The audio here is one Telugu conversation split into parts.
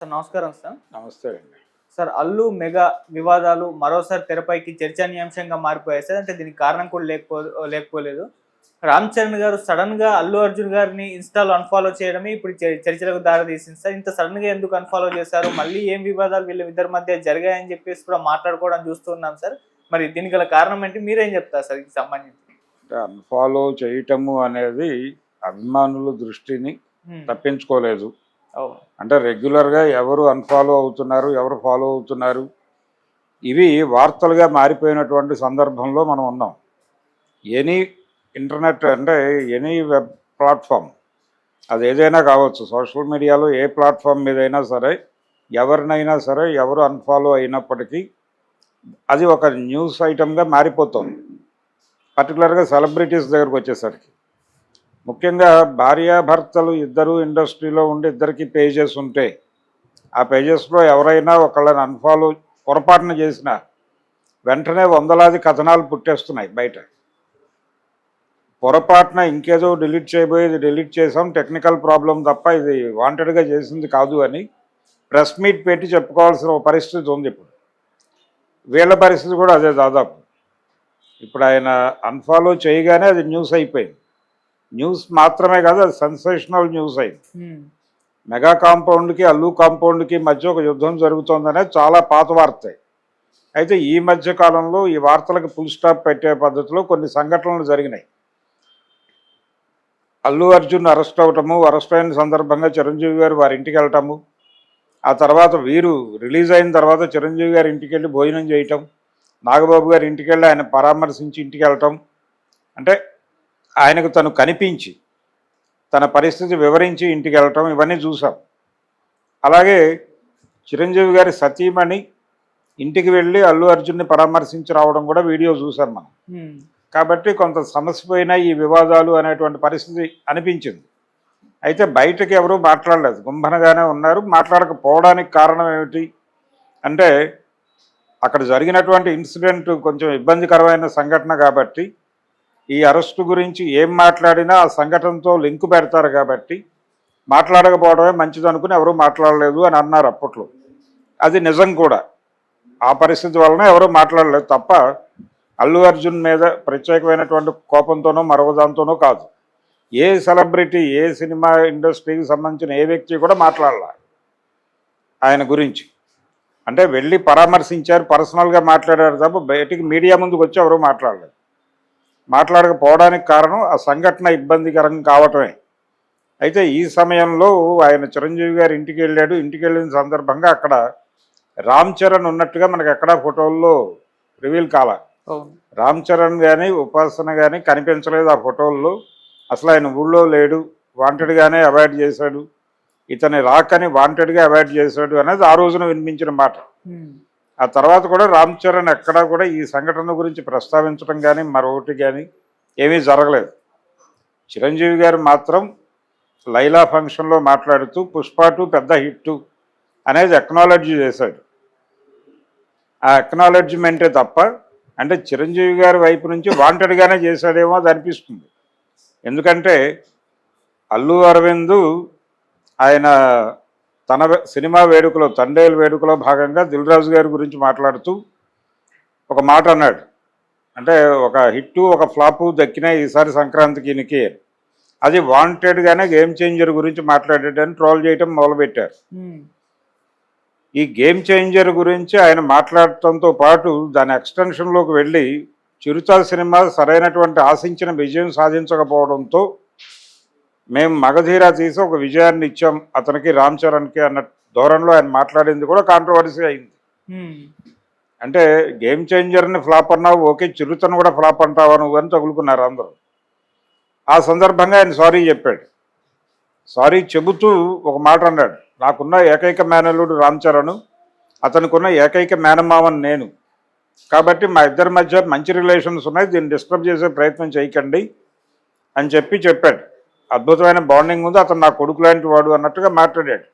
సార్ నమస్కారం సార్. నమస్తే అండి. సార్ అల్లు మెగా వివాదాలు మరోసారి తెరపైకి చర్చనీయాంశంగా మారిపోయాయి సార్. అంటే దీనికి కారణం కూడా లేకపోలేదు. రామ్ చరణ్ గారు సడన్‌గా అల్లు అర్జున్ గారిని ఇన్‌స్టాలో అన్‌ఫాలో చేయడమే ఇప్పుడు చర్చలకు దారి తీసింది సార్. ఇంత సడన్‌గా ఎందుకు అన్‌ఫాలో చేశారు? మళ్ళీ ఏం వివాదాలు వీళ్ళిద్దరి మధ్య జరిగాయని చెప్పేసి కూడా మాట్లాడుకోవడం చూస్తున్నాం సార్. మరి దీనికి గల కారణం ఏంటి? మీరేం చెప్తారు సార్ దీనికి సంబంధించి? అంటే అన్‌ఫాలో చేయటము అనేది అభిమానుల దృష్టిని తప్పించుకోలేదు. అవును. అంటే రెగ్యులర్‌గా ఎవరు అన్‌ఫాలో అవుతున్నారు, ఎవరు ఫాలో అవుతున్నారు, ఇవి వార్తలుగా మారిపోయినటువంటి సందర్భంలో మనం ఉన్నాం. ఎనీ ఇంటర్నెట్ అంటే ఎనీ వెబ్ ప్లాట్‌ఫామ్ అది ఏదైనా కావచ్చు. సోషల్ మీడియాలో ఏ ప్లాట్‌ఫామ్ మీదైనా సరే, ఎవరినైనా సరే, ఎవరు అన్‌ఫాలో అయినప్పటికీ అది ఒక న్యూస్ ఐటెమ్‌గా మారిపోతుంది. పర్టికులర్‌గా సెలబ్రిటీస్ దగ్గరకు వచ్చేసరికి. ముఖ్యంగా భార్యాభర్తలు ఇద్దరు ఇండస్ట్రీలో ఉండి ఇద్దరికి పేజెస్ ఉంటే ఆ పేజెస్లో ఎవరైనా ఒకళ్ళని అన్ఫాలో పొరపాటున చేసినా వెంటనే వందలాది కథనాలు పుట్టేస్తున్నాయి బయట. పొరపాటున ఇంకేదో డిలీట్ చేయబోయేది డిలీట్ చేసాం, టెక్నికల్ ప్రాబ్లం తప్ప ఇది వాంటెడ్గా చేసింది కాదు అని ప్రెస్ మీట్ పెట్టి చెప్పుకోవాల్సిన పరిస్థితి ఉంది. ఇప్పుడు వీళ్ళ పరిస్థితి కూడా అదే దాదాపు. ఇప్పుడు ఆయన అన్ఫాలో చేయగానే అది న్యూస్ అయిపోయింది. న్యూస్ మాత్రమే కాదు, అది సెన్సేషనల్ న్యూస్ అయింది. మెగా కాంపౌండ్కి అల్లు కాంపౌండ్కి మధ్య ఒక యుద్ధం జరుగుతోందనే చాలా పాత వార్త. అయితే ఈ మధ్య కాలంలో ఈ వార్తలకు ఫుల్ స్టాప్ పెట్టే పద్ధతిలో కొన్ని సంఘటనలు జరిగినాయి. అల్లు అర్జున్ అరెస్ట్ అవటము, అరెస్ట్ అయిన సందర్భంగా చిరంజీవి గారు వారి ఇంటికి వెళ్ళటము, ఆ తర్వాత వీరు రిలీజ్ అయిన తర్వాత చిరంజీవి గారి ఇంటికి వెళ్ళి భోజనం చేయటం, నాగబాబు గారి ఇంటికి వెళ్ళి ఆయన పరామర్శించి ఇంటికి వెళ్ళటం, అంటే ఆయనకు తను కనిపించి తన పరిస్థితి వివరించి ఇంటికి వెళ్ళటం, ఇవన్నీ చూసాం. అలాగే చిరంజీవి గారి సతీమణి ఇంటికి వెళ్ళి అల్లు అర్జున్ని పరామర్శించి రావడం కూడా వీడియో చూసాం మనం. కాబట్టి కొంత సమస్యపోయిన ఈ వివాదాలు అనేటువంటి పరిస్థితి అనిపించింది. అయితే బయటకు ఎవరూ మాట్లాడలేదు, గుంభనగానే ఉన్నారు. మాట్లాడకపోవడానికి కారణం ఏమిటి అంటే అక్కడ జరిగినటువంటి ఇన్సిడెంట్ కొంచెం ఇబ్బందికరమైన సంఘటన కాబట్టి ఈ అరెస్టు గురించి ఏం మాట్లాడినా ఆ సంఘటనతో లింకు పెడతారు కాబట్టి మాట్లాడకపోవడమే మంచిది అనుకుని ఎవరూ మాట్లాడలేదు అని అన్నారు అప్పట్లో. అది నిజం కూడా. ఆ పరిస్థితి వలన ఎవరూ మాట్లాడలేదు తప్ప అల్లు అర్జున్ మీద ప్రత్యేకమైనటువంటి కోపంతోనో మరొకదాంతోనో కాదు. ఏ సెలబ్రిటీ, ఏ సినిమా ఇండస్ట్రీకి సంబంధించిన ఏ వ్యక్తి కూడా మాట్లాడాల ఆయన గురించి. అంటే వెళ్ళి పరామర్శించారు, పర్సనల్గా మాట్లాడారు తప్ప బయటికి మీడియా ముందుకు వచ్చి ఎవరూ మాట్లాడలేదు. మాట్లాడకపోవడానికి కారణం ఆ సంఘటన ఇబ్బందికరం కావటమే. అయితే ఈ సమయంలో ఆయన చిరంజీవి గారి ఇంటికి వెళ్ళాడు. ఇంటికి వెళ్ళిన సందర్భంగా అక్కడ రామ్ చరణ్ ఉన్నట్టుగా మనకు ఎక్కడా ఫోటోల్లో రివీల్ కాల. రామ్ చరణ్ కానీ ఉపాసన కానీ కనిపించలేదు ఆ ఫోటోల్లో. అసలు ఆయన ఊళ్ళో లేడు, వాంటెడ్గానే అవాయిడ్ చేశాడు, ఇతని రాకని వాంటెడ్గా అవాయిడ్ చేశాడు అనేది ఆ రోజున వినిపించిన మాట. ఆ తర్వాత కూడా రామ్ చరణ్ ఎక్కడా కూడా ఈ సంఘటన గురించి ప్రస్తావించడం కానీ మరొకటి కానీ ఏమీ జరగలేదు. చిరంజీవి గారు మాత్రం లైలా ఫంక్షన్లో మాట్లాడుతూ పుష్ప 2 పెద్ద హిట్టు అనేది అక్నాలెడ్జ్ చేశాడు. ఆ అక్నాలెడ్జ్మెంటే తప్ప అంటే చిరంజీవి గారి వైపు నుంచి వాంటెడ్గానే చేశాడేమో అది అనిపిస్తుంది. ఎందుకంటే అల్లు అరవింద్ ఆయన తన సినిమా వేడుకలో, తండేలు వేడుకలో భాగంగా దిల్ రాజు గారి గురించి మాట్లాడుతూ ఒక మాట అన్నాడు. అంటే ఒక హిట్టు ఒక ఫ్లాపు దక్కినాయి ఈసారి సంక్రాంతికి ఈయనకి. అది వాంటెడ్గానే గేమ్ చేంజర్ గురించి మాట్లాడాడని ట్రోల్ చేయటం మొదలుపెట్టారు. ఈ గేమ్ చేంజర్ గురించి ఆయన మాట్లాడటంతో పాటు దాని ఎక్స్టెన్షన్లోకి వెళ్ళి చిరుత సినిమా సరైనటువంటి ఆశించిన విజయం సాధించకపోవడంతో మేము మగధీర తీసి ఒక విజయాన్ని ఇచ్చాం అతనికి, రామ్ చరణ్కి అన్న ధోరణిలో ఆయన మాట్లాడింది కూడా కాంట్రవర్సీ అయింది. అంటే గేమ్ చేంజర్ని ఫ్లాప్ అన్నావు, ఓకే, చిరుతను కూడా ఫ్లాప్ అంటావా నువ్వు అని తగులుకున్నారు అందరూ. ఆ సందర్భంగా ఆయన సారీ చెప్పాడు. సారీ చెబుతూ ఒక మాట అన్నాడు, నాకున్న ఏకైక మేనల్లుడు రామ్ చరణ్, అతనికున్న ఏకైక మేనమావని నేను, కాబట్టి మా ఇద్దరి మధ్య మంచి రిలేషన్స్ ఉన్నాయి, దీన్ని డిస్టర్బ్ చేసే ప్రయత్నం చేయకండి అని చెప్పాడు. అద్భుతమైన బాండింగ్ ఉంది, అతను నా కొడుకు లాంటి వాడు అన్నట్టుగా మాట్లాడాడు.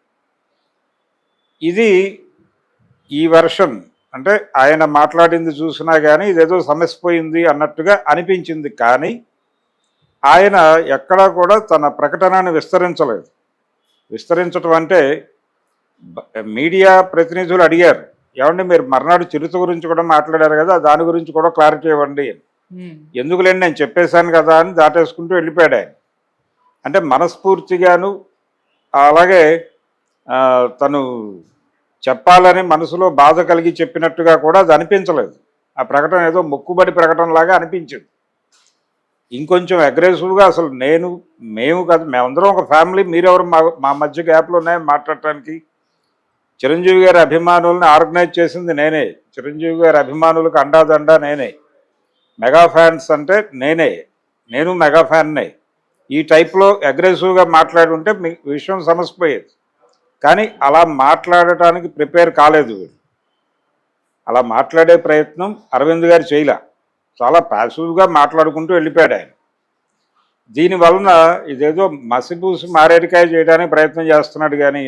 ఇది ఈ వెర్షన్. అంటే ఆయన మాట్లాడింది చూసినా కానీ ఇదేదో సమస్యపోయింది అన్నట్టుగా అనిపించింది. కానీ ఆయన ఎక్కడా కూడా తన ప్రకటనని విస్తరించలేదు. విస్తరించటం అంటే మీడియా ప్రతినిధులు అడిగారు, ఏమండి మీరు మర్నాడు చిరుత గురించి కూడా మాట్లాడారు కదా, దాని గురించి కూడా క్లారిటీ ఇవ్వండి. ఎందుకులేండి నేను చెప్పేశాను కదా అని దాటేసుకుంటూ వెళ్ళిపోయాడు ఆయన. అంటే మనస్ఫూర్తిగాను అలాగే తను చెప్పాలని మనసులో బాధ కలిగి చెప్పినట్టుగా కూడా అది అనిపించలేదు. ఆ ప్రకటన ఏదో మొక్కుబడి ప్రకటనలాగా అనిపించింది. ఇంకొంచెం అగ్రెసివ్గా అసలు మేము కాదు, మేమందరం ఒక ఫ్యామిలీ, మీరెవరు మా మధ్య గ్యాప్లు ఉన్నాయని మాట్లాడటానికి. చిరంజీవి గారి అభిమానుల్ని ఆర్గనైజ్ చేసింది నేనే, చిరంజీవి గారి అభిమానులకు అండాదండా నేనే, మెగా ఫ్యాన్స్ అంటే నేను మెగా ఫ్యాన్నే. ఈ టైప్లో అగ్రెసివ్గా మాట్లాడి ఉంటే మీ విషయం సమసిపోయేది. కానీ అలా మాట్లాడటానికి ప్రిపేర్ కాలేదు వీడు. అలా మాట్లాడే ప్రయత్నం అరవింద్ గారు చేయలే, చాలా ప్యాసివ్గా మాట్లాడుకుంటూ వెళ్ళిపోయాడు ఆయన. దీనివలన ఇదేదో మసిపూసి మారేడికాయ చేయడానికి ప్రయత్నం చేస్తున్నాడు. కానీ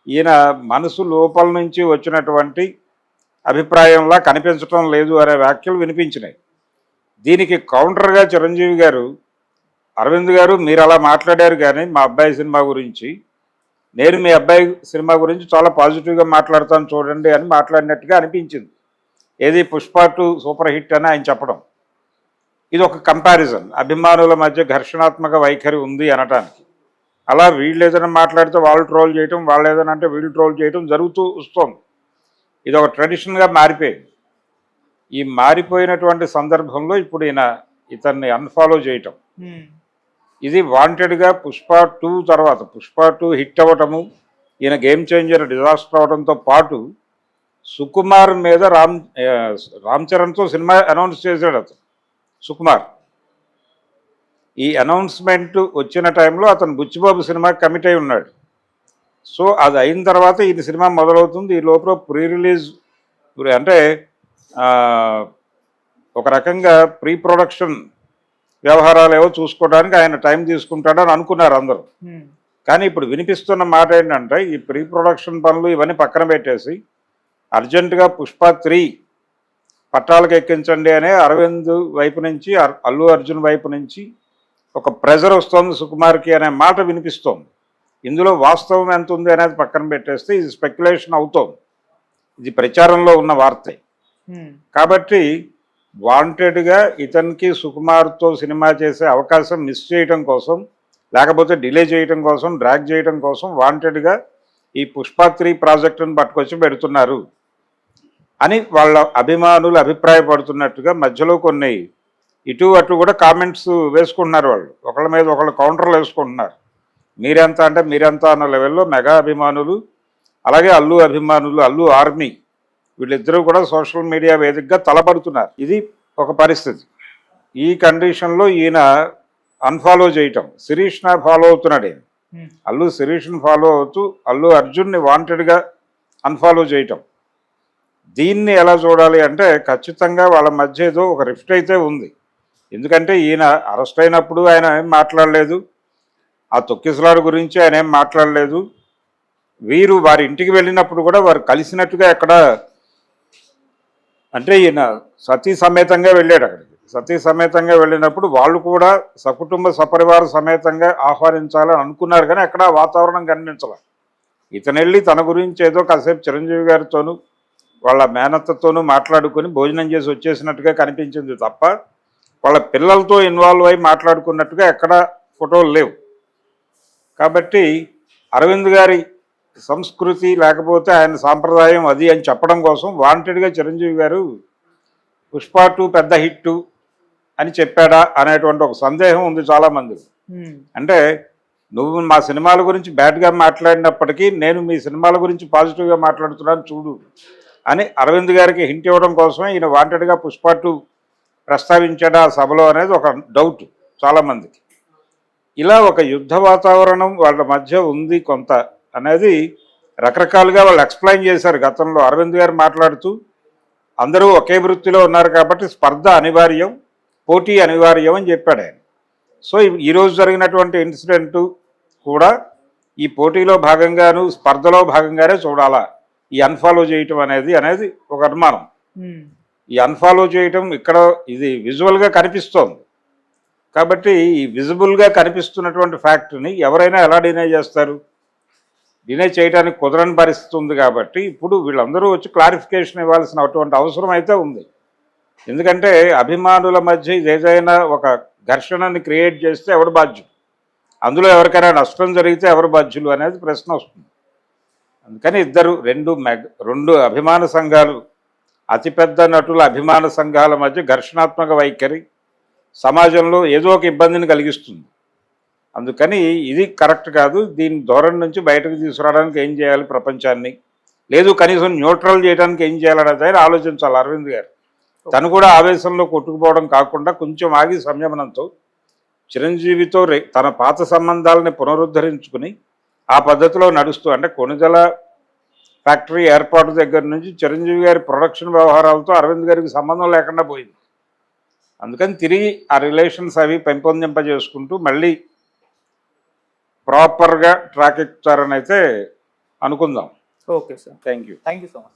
ఈయన మనసు లోపల నుంచి వచ్చినటువంటి అభిప్రాయంలా కనిపించడం లేదు అనే వ్యాఖ్యలు వినిపించినాయి. దీనికి కౌంటర్గా చిరంజీవి గారు, అరవింద్ గారు మీరు అలా మాట్లాడారు కానీ మా అబ్బాయి సినిమా గురించి, నేను మీ అబ్బాయి సినిమా గురించి చాలా పాజిటివ్గా మాట్లాడతాను చూడండి అని మాట్లాడినట్టుగా అనిపించింది. ఏది పుష్ప 2 సూపర్ హిట్ అని ఆయన చెప్పడం. ఇది ఒక కంపారిజన్, అభిమానుల మధ్య ఘర్షణాత్మక వైఖరి ఉంది అనటానికి. అలా వీళ్ళు ఏదైనా మాట్లాడితే వాళ్ళు ట్రోల్ చేయటం, వాళ్ళు ఏదైనా అంటే వీళ్ళు ట్రోల్ చేయటం జరుగుతూ వస్తుంది. ఇది ఒక ట్రెడిషన్గా మారిపోయింది. ఈ మారిపోయినటువంటి సందర్భంలో ఇప్పుడు ఇతన్ని అన్ఫాలో చేయటం, ఇది వాంటెడ్గా పుష్ప 2 తర్వాత, పుష్ప 2 హిట్ అవ్వటము, ఈయన గేమ్ చేంజర్ డిజాస్టర్ అవడంతో పాటు సుకుమార్ మీద రామ్ చరణ్తో సినిమా అనౌన్స్ చేశాడు అతను. సుకుమార్ ఈ అనౌన్స్మెంట్ వచ్చిన టైంలో అతను బుచ్చిబాబు సినిమా కమిట్ అయి ఉన్నాడు. సో అది అయిన తర్వాత ఈ సినిమా మొదలవుతుంది. ఈ లోపల ప్రీ రిలీజ్ అంటే ఒక రకంగా ప్రీ ప్రొడక్షన్ వ్యవహారాలు ఏవో చూసుకోవడానికి ఆయన టైం తీసుకుంటాడని అనుకున్నారు అందరూ. కానీ ఇప్పుడు వినిపిస్తున్న మాట ఏంటంటే ఈ ప్రీ ప్రొడక్షన్ పనులు ఇవన్నీ పక్కన పెట్టేసి అర్జెంటుగా పుష్ప 3 పట్టాలకు ఎక్కించండి అనే అరవింద్ వైపు నుంచి, అల్లు అర్జున్ వైపు నుంచి ఒక ప్రెజర్ వస్తుంది సుకుమార్కి అనే మాట వినిపిస్తోంది. ఇందులో వాస్తవం ఎంత ఉంది అనేది పక్కన పెట్టేస్తే ఇది స్పెక్యులేషన్ అవుతోంది, ఇది ప్రచారంలో ఉన్న వార్తే. కాబట్టి వాంటెడ్గా ఇతనికి సుకుమార్తో సినిమా చేసే అవకాశం మిస్ చేయడం కోసం, లేకపోతే డిలే చేయడం కోసం, డ్రాగ్ చేయడం కోసం వాంటెడ్గా ఈ పుష్ప 3 ప్రాజెక్టును పట్టుకొచ్చి పెడుతున్నారు అని వాళ్ళ అభిమానులు అభిప్రాయపడుతున్నట్టుగా మధ్యలో కొన్ని ఇటు అటు కూడా కామెంట్స్ వేసుకుంటున్నారు. వాళ్ళు ఒకళ్ళ మీద ఒకళ్ళు కౌంటర్లు వేసుకుంటున్నారు. మీరెంత అన్న లెవెల్లో మెగా అభిమానులు, అలాగే అల్లు అభిమానులు, అల్లు ఆర్మీ, వీళ్ళిద్దరూ కూడా సోషల్ మీడియా వేదికగా తలపడుతున్నారు. ఇది ఒక పరిస్థితి. ఈ కండిషన్లో ఈయన అన్ఫాలో చేయటం, శిరీష్ని ఫాలో అవుతున్నాడు. ఈయన శిరీష్ని ఫాలో అవుతూ అల్లు అర్జున్ని వాంటెడ్గా అన్ఫాలో చేయటం. దీన్ని ఎలా చూడాలి అంటే ఖచ్చితంగా వాళ్ళ మధ్య ఏదో ఒక రిఫ్ట్ అయితే ఉంది. ఎందుకంటే ఈయన అరెస్ట్ అయినప్పుడు ఆయన ఏం మాట్లాడలేదు, ఆ తొక్కిసలాడు గురించి ఆయన ఏం మాట్లాడలేదు. వీరు వారి ఇంటికి వెళ్ళినప్పుడు కూడా వారు కలిసినట్టుగా ఎక్కడ, అంటే ఈయన సతీ సమేతంగా వెళ్ళాడు అక్కడికి. సతీ సమేతంగా వెళ్ళినప్పుడు వాళ్ళు కూడా సకుటుంబ సపరివార సమేతంగా ఆహ్వానించాలని అనుకున్నారు, కానీ ఎక్కడ వాతావరణం కనిపించాల. ఇతను వెళ్ళి తన గురించి ఏదో కాసేపు చిరంజీవి గారితోనూ వాళ్ళ మేనత్తతోనూ మాట్లాడుకొని భోజనం చేసి వచ్చేసినట్టుగా కనిపించింది తప్ప వాళ్ళ పిల్లలతో ఇన్వాల్వ్ అయి మాట్లాడుకున్నట్టుగా ఎక్కడ ఫోటోలు లేవు. కాబట్టి అరవింద్ గారి సంస్కృతి లేకపోతే ఆయన సాంప్రదాయం అది అని చెప్పడం కోసం వాంటెడ్గా చిరంజీవి గారు పుష్ప 2 పెద్ద హిట్టు అని చెప్పాడా అనేటువంటి ఒక సందేహం ఉంది చాలామంది. అంటే నువ్వు మా సినిమాల గురించి బ్యాడ్గా మాట్లాడినప్పటికీ నేను మీ సినిమాల గురించి పాజిటివ్గా మాట్లాడుతున్నాను చూడు అని అరవింద్ గారికి హింట్ ఇవ్వడం కోసమే ఈయన వాంటెడ్గా పుష్ప 2 ప్రస్తావించాడా ఆ సభలో అనేది ఒక డౌట్ చాలామందికి. ఇలా ఒక యుద్ధ వాతావరణం వాళ్ళ మధ్య ఉంది కొంత అనేది రకరకాలుగా వాళ్ళు ఎక్స్ప్లెయిన్ చేశారు గతంలో. అరవింద్ గారు మాట్లాడుతూ అందరూ ఒకే వృత్తిలో ఉన్నారు కాబట్టి స్పర్ధ అనివార్యం, పోటీ అనివార్యం అని చెప్పాడు ఆయన. సో ఈరోజు జరిగినటువంటి ఇన్సిడెంట్ కూడా ఈ పోటీలో భాగంగాను స్పర్ధలో భాగంగానే చూడాలా ఈ అన్ఫాలో చేయటం అనేది ఒక అనుమానం. ఈ అన్ఫాలో చేయటం ఇక్కడ ఇది విజువల్గా కనిపిస్తోంది కాబట్టి ఈ విజిబుల్గా కనిపిస్తున్నటువంటి ఫ్యాక్ట్ని ఎవరైనా ఎలా డినై చేస్తారు? డినే చేయడానికి కుదరని పరిస్థితి ఉంది కాబట్టి ఇప్పుడు వీళ్ళందరూ వచ్చి క్లారిఫికేషన్ ఇవ్వాల్సిన అటువంటి అవసరం అయితే ఉంది. ఎందుకంటే అభిమానుల మధ్య ఏదైనా ఒక ఘర్షణని క్రియేట్ చేస్తే ఎవరు బాధ్యులు, అందులో ఎవరికైనా నష్టం జరిగితే ఎవరు బాధ్యులు అనేది ప్రశ్న వస్తుంది. అందుకని రెండు అభిమాన సంఘాలు, అతిపెద్ద నటుల అభిమాన సంఘాల మధ్య ఘర్షణాత్మక వైఖరి సమాజంలో ఏదో ఒక ఇబ్బందిని కలిగిస్తుంది. అందుకని ఇది కరెక్ట్ కాదు. దీని ధోరణి నుంచి బయటకు తీసుకురావడానికి ఏం చేయాలి ప్రపంచాన్ని, లేదు కనీసం న్యూట్రల్ చేయడానికి ఏం చేయాలనేది ఆలోచించాలి అరవింద్ గారు. తను కూడా ఆవేశంలో కొట్టుకుపోవడం కాకుండా కొంచెం ఆగి సంయమనంతో చిరంజీవితో తన పాత సంబంధాలని పునరుద్ధరించుకుని ఆ పద్ధతిలో నడుస్తూ, అంటే కొణిదెల ఫ్యాక్టరీ ఏర్పాటు దగ్గర నుంచి చిరంజీవి గారి ప్రొడక్షన్ వ్యవహారాలతో అరవింద్ గారికి సంబంధం లేకుండా పోయింది. అందుకని తిరిగి ఆ రిలేషన్స్ అవి పెంపొందింపజేసుకుంటూ మళ్ళీ ప్రాపర్గా ట్రాక్ ఎక్కుతారని అయితే అనుకుందాం. Okay sir, thank you. Thank you so much.